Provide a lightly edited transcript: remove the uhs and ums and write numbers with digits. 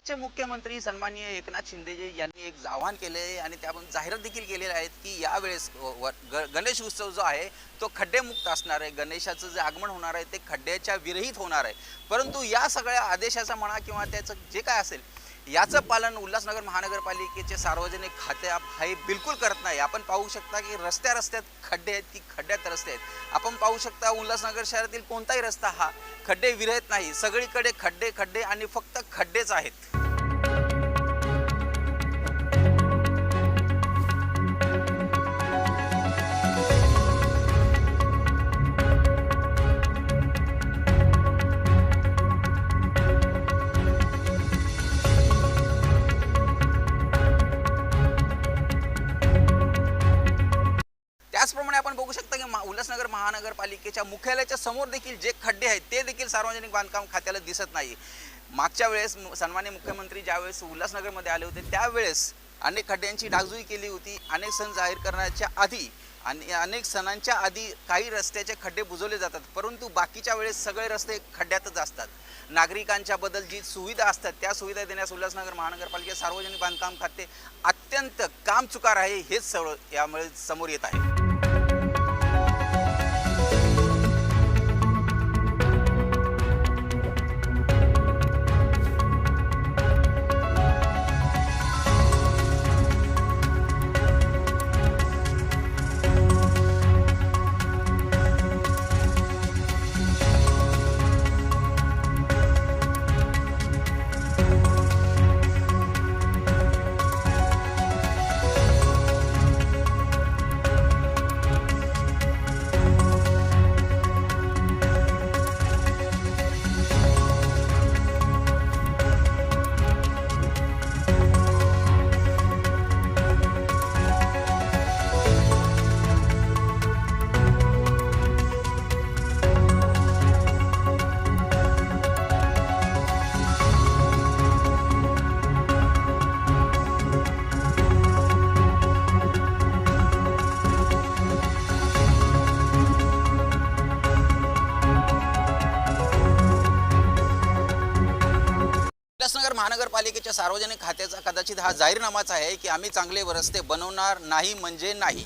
चे मुख्यमंत्री सन्माननीय एकनाथ शिंदेजी यांनी एक आवाहन केले आणि त्यातून जाहिरात देखील केलेल्या आहेत की यावेळेस गणेश उत्सव जो आहे तो खड्डेमुक्त असणार आहे। गणेशाचं जे आगमन होणार आहे ते खड्ड्याच्या विरहित होणार आहे। परंतु या सगळ्या आदेशाचा म्हणा किंवा त्याचं जे काय असेल याचं पालन उल्हासनगर महानगरपालिकेचे सार्वजनिक खाते हे बिलकुल करत नाही। आपण पाहू शकता की रस्त्यात खड्डे आहेत, ती खड्ड्यात रस्ते आहेत। आपण पाहू शकता उल्हासनगर शहरातील कोणताही रस्ता हा खड्डे विरहित नाही, सगळीकडे खड्डे खड्डे आणि फक्त खड्डेच आहेत। त्याचप्रमाणे आपण बघू शकता की उल्हासनगर महानगरपालिकेच्या मुख्यालयाच्या समोर देखील जे खड्डे आहेत ते देखील सार्वजनिक बांधकाम खात्याला दिसत नाही। मागच्या वेळेस सन्माननीय मुख्यमंत्री ज्यावेळेस उल्हासनगरमध्ये आले होते त्यावेळेस अनेक खड्ड्यांची डागडुजी केली होती। अनेक सण जाहीर करण्याच्या आधी आणि अनेक सणांच्या आधी काही रस्त्याचे खड्डे बुजवले जातात, परंतु बाकीच्या वेळेस सगळे रस्ते खड्ड्यातच असतात। नागरिकांच्या बदल जी सुविधा असतात त्या सुविधा देण्यास उल्हासनगर महानगरपालिका सार्वजनिक बांधकाम खाते अत्यंत कामचुकार आहे, हेच सगळं यामुळे समोर येत आहे। उल्हासनगर महानगरपालिकेच्या सार्वजनिक खात्याचा कदाचित हा जाहीरनामाच आहे की आम्ही चांगले रस्ते बनवणार नाही म्हणजे नाही।